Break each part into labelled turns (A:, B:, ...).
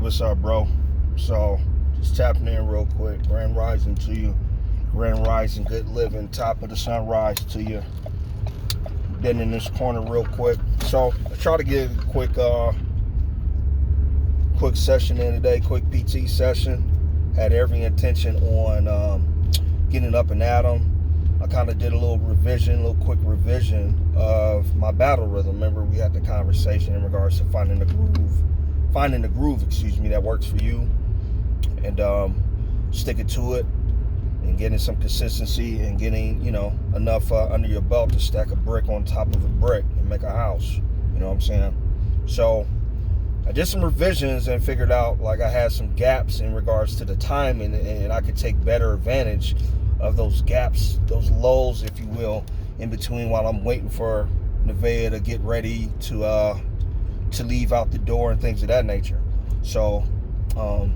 A: what's up, bro? So, just tapping in real quick. Grand rising to you. Grand rising, good living. Top of the sunrise to you. Been in this corner real quick. So, I try to get a quick session in today. Quick PT session. Had every intention on getting up and at 'em. I kind of did a little quick revision of my battle rhythm. Remember, we had the conversation in regards to finding the groove, that works for you, and sticking to it, and getting some consistency, and getting, enough under your belt to stack a brick on top of a brick and make a house. You know what I'm saying? So I did some revisions and figured out like I had some gaps in regards to the timing, and I could take better advantage of those gaps, those lulls, if you will, in between while I'm waiting for Nevaeh to get ready to leave out the door and things of that nature. So I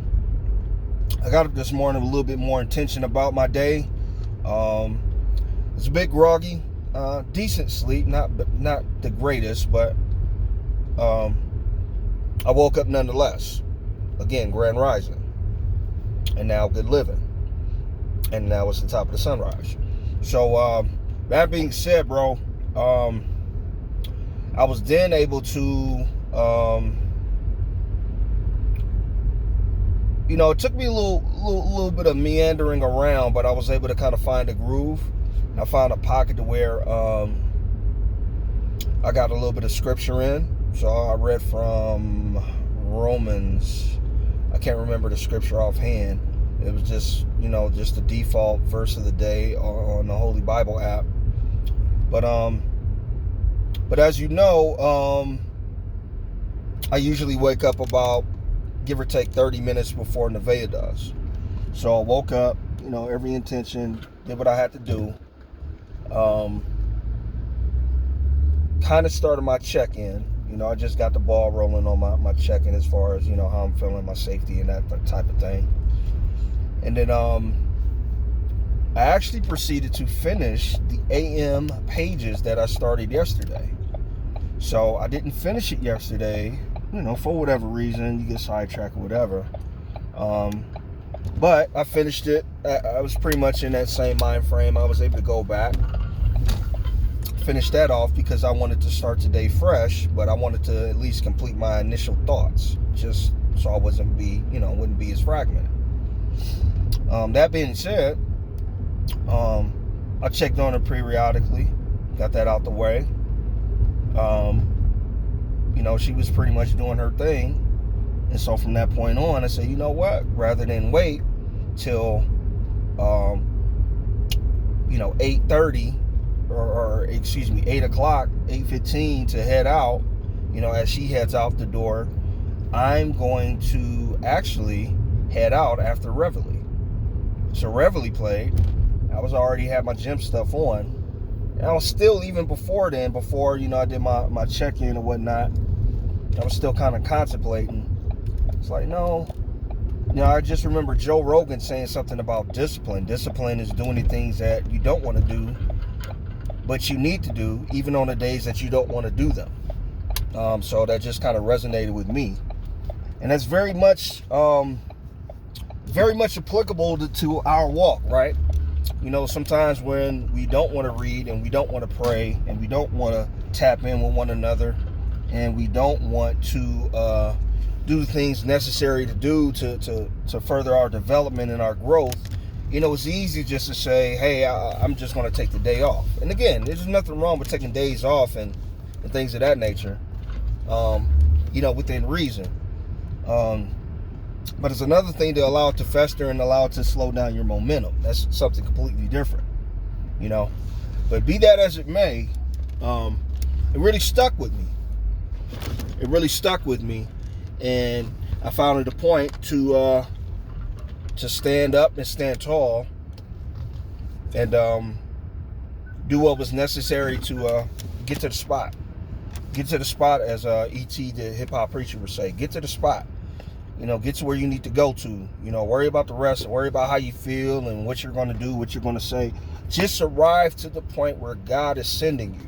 A: got up this morning with a little bit more intention about my day. It's a bit groggy, decent sleep, not the greatest, but I woke up nonetheless. Again, grand rising, and now good living. And now it's the top of the sunrise. So that being said, bro, I was then able to, it took me a little bit of meandering around, but I was able to kind of find a groove. And I found a pocket to where I got a little bit of scripture in. So I read from Romans. I can't remember the scripture offhand. It was just, just the default verse of the day on the Holy Bible app. But as you know, I usually wake up about, give or take, 30 minutes before Nevaeh does. So I woke up, every intention, did what I had to do. Kind of started my check-in. I just got the ball rolling on my check-in as far as, how I'm feeling, my safety and that type of thing. And then I actually proceeded to finish the AM pages that I started yesterday. So I didn't finish it yesterday, for whatever reason. You get sidetracked or whatever. But I finished it. I was pretty much in that same mind frame. I was able to go back, finish that off because I wanted to start today fresh, but I wanted to at least complete my initial thoughts, just so I wouldn't be as fragmented. That being said, I checked on her periodically, got that out the way. She was pretty much doing her thing. And so from that point on, I said, you know what? Rather than wait till, 8:30 or 8 o'clock, 8:15 to head out, as she heads out the door, I'm going to actually head out after Reveille. So Reveille played. I was already had my gym stuff on. And I was still, even before then, I did my check-in and whatnot, I was still kind of contemplating. It's like, no. I just remember Joe Rogan saying something about discipline. Discipline is doing the things that you don't want to do, but you need to do, even on the days that you don't want to do them. So that just kind of resonated with me. And that's very much applicable to our walk, right? Sometimes when we don't want to read and we don't want to pray and we don't want to tap in with one another and we don't want to do the things necessary to do to further our development and our growth, it's easy just to say, hey, I'm just going to take the day off. And again, there's nothing wrong with taking days off and things of that nature, within reason. But it's another thing to allow it to fester and allow it to slow down your momentum. That's something completely different, But be that as it may, it really stuck with me. And I found it a point to stand up and stand tall and do what was necessary to get to the spot. Get to the spot, as E.T., the hip-hop preacher, would say. Get to the spot. Get to where you need to go to. Worry about the rest. Worry about how you feel and what you're going to do, what you're going to say. Just arrive to the point where God is sending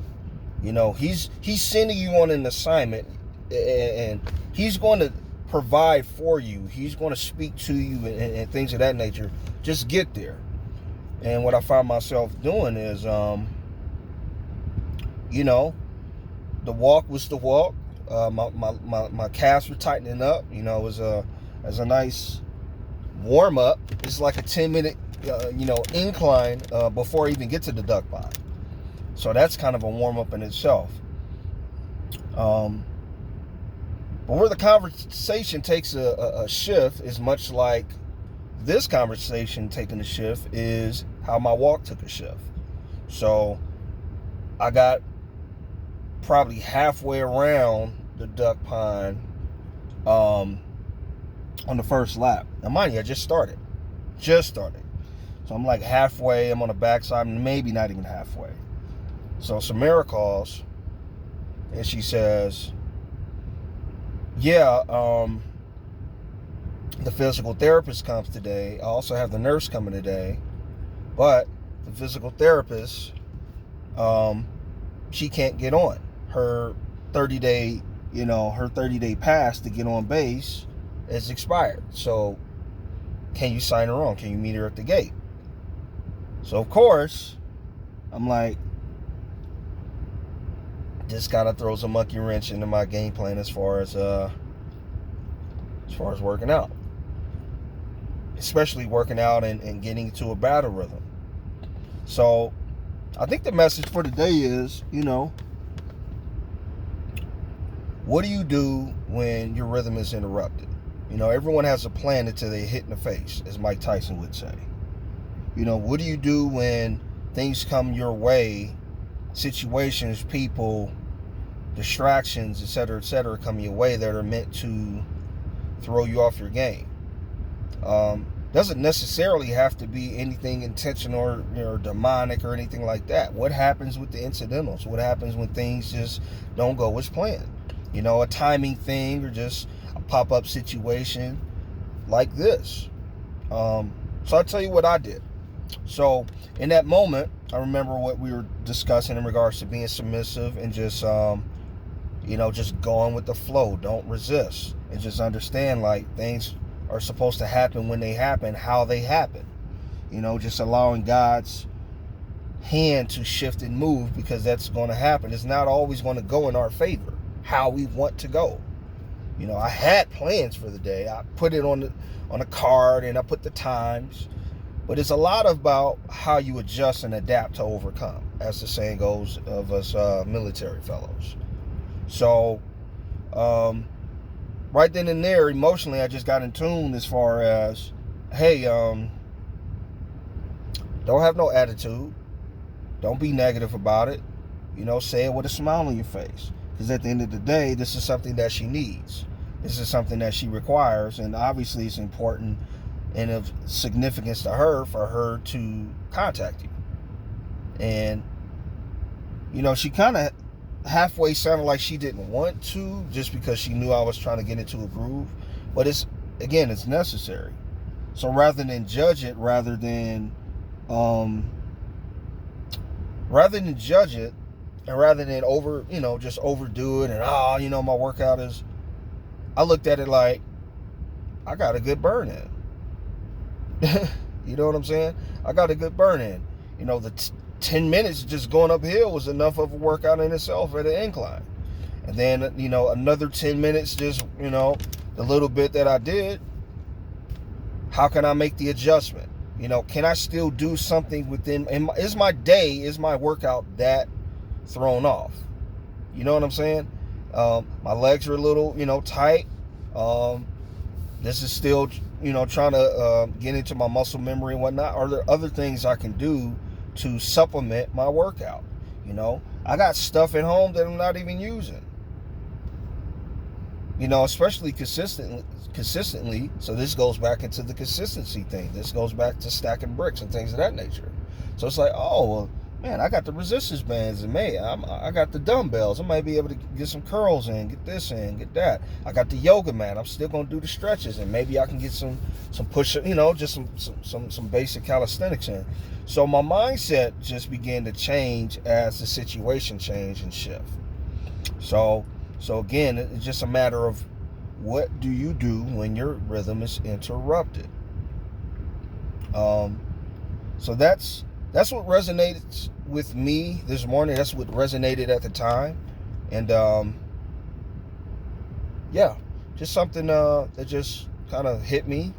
A: you. He's sending you on an assignment, and he's going to provide for you. He's going to speak to you and things of that nature. Just get there. And what I find myself doing is, you know, the walk was the walk. My calves were tightening up. You know, it was a nice warm up. It's like a 10-minute, incline before I even get to the duck pond. So that's kind of a warm up in itself. But where the conversation takes a shift is much like this conversation taking a shift is how my walk took a shift. So I got probably halfway around the duck pond on the first lap. Now mind you, I just started. So I'm like halfway, I'm on the backside, maybe not even halfway. So Samara calls and she says, yeah, the physical therapist comes today. I also have the nurse coming today, but the physical therapist, she can't get on. Her 30-day pass to get on base is expired. So can you sign her on? Can you meet her at the gate? So of course, I'm like, this kind of throws a monkey wrench into my game plan as far as working out. Especially working out and getting to a battle rhythm. So I think the message for today is, what do you do when your rhythm is interrupted? Everyone has a plan until they hit in the face, as Mike Tyson would say. What do you do when things come your way, situations, people, distractions, etc., come your way that are meant to throw you off your game? Doesn't necessarily have to be anything intentional or demonic or anything like that. What happens with the incidentals? What happens when things just don't go as planned? A timing thing or just a pop-up situation like this. So I'll tell you what I did. So in that moment, I remember what we were discussing in regards to being submissive and just, just going with the flow. Don't resist and just understand like things are supposed to happen when they happen, how they happen. Just allowing God's hand to shift and move because that's going to happen. It's not always going to go in our favor, how we want to go. I had plans for the day. I put it on a card and I put the times. But it's a lot about how you adjust and adapt to overcome, as the saying goes of us military fellows. So, right then and there, emotionally, I just got in tune as far as, hey, don't have no attitude. Don't be negative about it. Say it with a smile on your face. Because at the end of the day, this is something that she needs. This is something that she requires. And obviously, it's important and of significance to her for her to contact you. And, she kind of halfway sounded like she didn't want to just because she knew I was trying to get into a groove. But it's necessary. So rather than judge it, rather than judge it, and rather than just overdo it and, my workout is, I looked at it like, I got a good burn in. You know what I'm saying? I got a good burn in. The 10 minutes just going uphill was enough of a workout in itself at an incline. And then, another 10 minutes just, the little bit that I did, how can I make the adjustment? Can I still do something within, is my workout that thrown off? You know what I'm saying? My legs are a little, tight. This is still, trying to get into my muscle memory and whatnot. Are there other things I can do to supplement my workout? I got stuff at home that I'm not even using. Especially consistently. So this goes back into the consistency thing. This goes back to stacking bricks and things of that nature. So it's like, oh, well, man, I got the resistance bands and I got the dumbbells. I might be able to get some curls in, get this in, get that. I got the yoga mat. I'm still gonna do the stretches and maybe I can get some push, just some basic calisthenics in. So my mindset just began to change as the situation changed and shift. So again, it's just a matter of what do you do when your rhythm is interrupted? So that's what resonates with me this morning. That's what resonated at the time. And yeah, just something that just kind of hit me,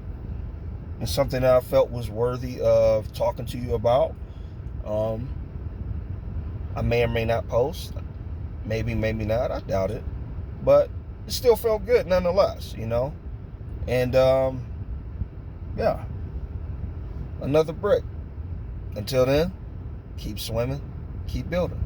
A: and something that I felt was worthy of talking to you about. I may or may not post, maybe not, I doubt it, but it still felt good nonetheless, and yeah, another brick. Until then, keep swimming, keep building.